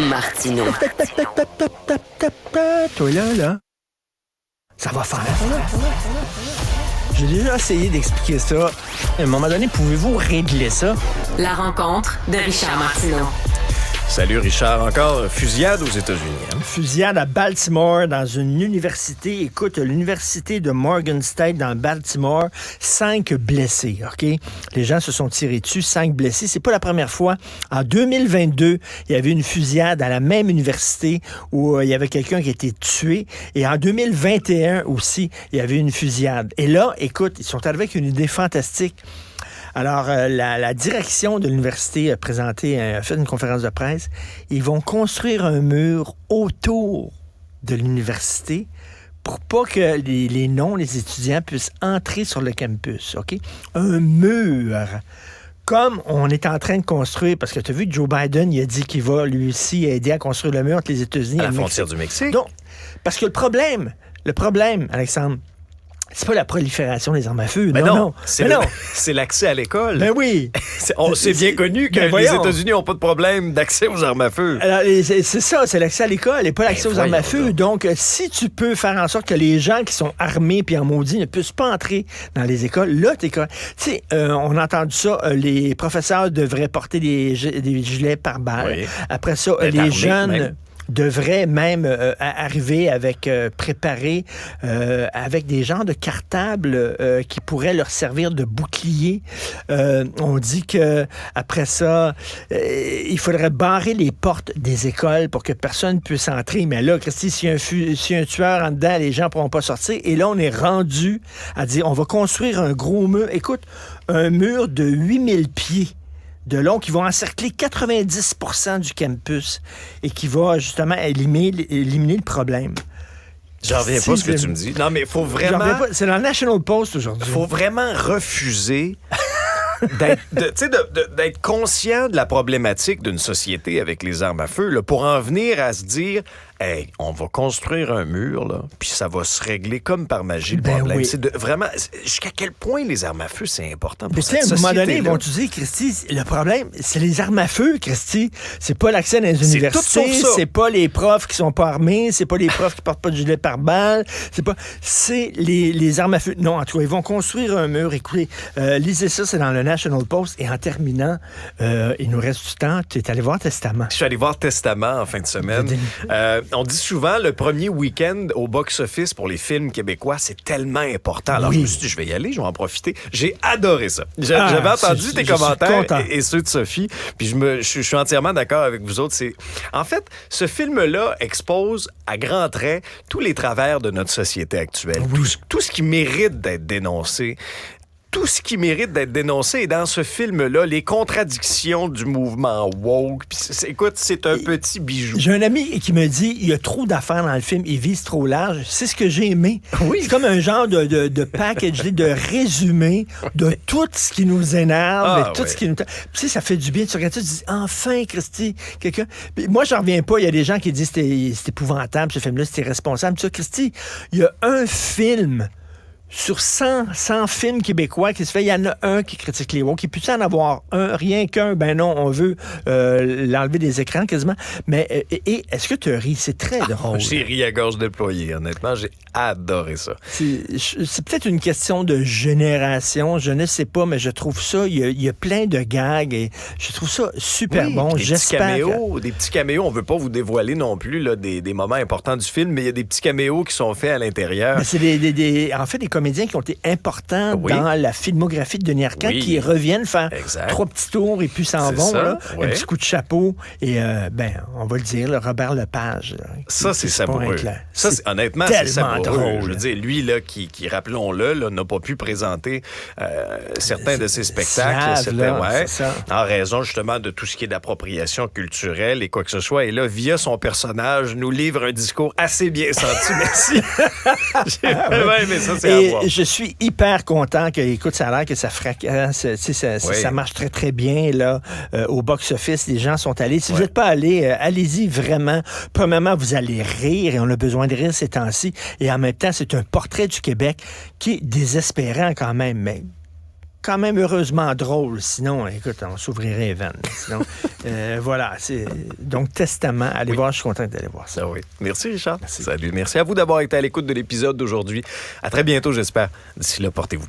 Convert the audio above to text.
Martineau. Toi là. Ça va faire. J'ai déjà essayé d'expliquer ça. À un moment donné, pouvez-vous régler ça? La rencontre de Richard Martineau. Salut Richard, encore fusillade aux États-Unis. Hein? Fusillade à Baltimore dans une université. Écoute, l'université de Morgan State dans Baltimore, 5 blessés, OK? Les gens se sont tirés dessus, 5 blessés. C'est pas la première fois. En 2022, il y avait une fusillade à la même université où il y avait quelqu'un qui a été tué. Et en 2021 aussi, il y avait une fusillade. Et là, écoute, ils sont arrivés avec une idée fantastique. Alors, la direction de l'université a fait une conférence de presse. Ils vont construire un mur autour de l'université pour pas que les étudiants puissent entrer sur le campus, OK? Un mur. Comme on est en train de construire, parce que tu as vu que Joe Biden, il a dit qu'il va lui aussi aider à construire le mur entre les États-Unis À et la le frontière Mexique. du Mexique. Donc, parce que le problème, Alexandre, c'est pas la prolifération des armes à feu. Non. C'est l'accès à l'école. Ben oui. C'est bien connu que les États-Unis n'ont pas de problème d'accès aux armes à feu. Alors, c'est ça, c'est l'accès à l'école et pas l'accès aux armes à feu. Donc, si tu peux faire en sorte que les gens qui sont armés puis en maudit ne puissent pas entrer dans les écoles, là, t'es correct. Tu sais, on a entendu ça, les professeurs devraient porter des gilets pare-balles. Oui. Après ça, les jeunes... Même. Devrait même arriver avec préparé avec des genres de cartables qui pourraient leur servir de bouclier. On dit que après ça, il faudrait barrer les portes des écoles pour que personne ne puisse entrer. Mais là, Christy, s'il y a un tueur en dedans, les gens ne pourront pas sortir. Et là, on est rendu à dire, on va construire un gros mur. Écoute, un mur de 8000 pieds de long qui va encercler 90% du campus et qui va justement éliminer le problème. J'en reviens pas ce que tu me dis. Non, mais il faut vraiment... C'est dans le National Post aujourd'hui. Il faut vraiment refuser d'être conscient de la problématique d'une société avec les armes à feu là, pour en venir à se dire... Hey, on va construire un mur, là, puis ça va se régler comme par magie, le problème. Oui. C'est vraiment... Jusqu'à quel point les armes à feu, c'est important pour cette société-là. À un moment donné, ils vont te dire, Christy, le problème, c'est les armes à feu, Christy. C'est pas l'accès dans les universités, c'est pas les profs qui sont pas armés, c'est pas les profs qui portent pas de gilet pare-balles, c'est les armes à feu. Non, en tout cas, ils vont construire un mur. Écoutez, lisez ça, c'est dans le National Post. Et en terminant, il nous reste du temps. Tu es allé voir Testament. Je suis allé voir Testament en fin de semaine. On dit souvent le premier week-end au box-office pour les films québécois, c'est tellement important. Alors, je me suis dit, je vais y aller, je vais en profiter. J'ai adoré ça. J'avais entendu tes commentaires et ceux de Sophie, puis je suis entièrement d'accord avec vous autres. En fait, ce film-là expose à grands traits tous les travers de notre société actuelle. Oui. Tout ce qui mérite d'être dénoncé. Tout ce qui mérite d'être dénoncé est dans ce film-là, les contradictions du mouvement woke. Écoute, c'est un petit bijou. J'ai un ami qui me dit, il y a trop d'affaires dans le film, il vise trop large. C'est ce que j'ai aimé. Oui. C'est comme un genre de package, de résumé de tout ce qui nous énerve et tout ce qui nous... Tu sais, ça fait du bien. Tu regardes ça, tu dis, enfin, Christy, quelqu'un... Puis moi, j'en reviens pas. Il y a des gens qui disent, c'est épouvantable, ce film-là, c'est irresponsable. Tu sais, Christy, il y a un film... Sur 100 films québécois qui se fait, il y en a un qui critique les woke. Il peut en avoir un, rien qu'un? Ben non, on veut l'enlever des écrans quasiment. Mais est-ce que tu ris? C'est très drôle. J'ai ri à gorge déployée, honnêtement. J'ai adoré ça. C'est peut-être une question de génération. Je ne sais pas, mais je trouve ça, il y a plein de gags et je trouve ça super bon. J'espère. Des petits caméos. On veut pas vous dévoiler non plus là, des moments importants du film, mais il y a des petits caméos qui sont faits à l'intérieur. Mais c'est en fait des comédiens qui ont été importants dans la filmographie de Denis Arcand qui reviennent faire 3 petits tours et puis s'en vont. Là, un petit coup de chapeau. Et on va le dire, Robert Lepage. Ça, c'est savoureux. Ça, honnêtement, c'est savoureux. Je veux dire, lui, là, qui rappelons-le, là, n'a pas pu présenter certains de ses spectacles. En raison, justement, de tout ce qui est d'appropriation culturelle et quoi que ce soit. Et là, via son personnage, nous livre un discours assez bien senti. Merci. J'ai vraiment aimé ça, c'est à voir. Je suis hyper content que, écoute, ça a l'air que ça fracasse, ça marche très, très bien, là, au box-office. Les gens sont allés. Si vous n'êtes pas allés, allez-y vraiment. Premièrement, vous allez rire et on a besoin de rire ces temps-ci. Et en même temps, c'est un portrait du Québec qui est désespérant quand même, mais quand même heureusement drôle. Sinon, écoute, on s'ouvrirait les veines. Sinon, voilà. Donc, Testament, allez voir, je suis content d'aller voir ça. Ah oui. Merci, Richard. Merci. Salut. Merci à vous d'avoir été à l'écoute de l'épisode d'aujourd'hui. À très bientôt, j'espère. D'ici là, portez-vous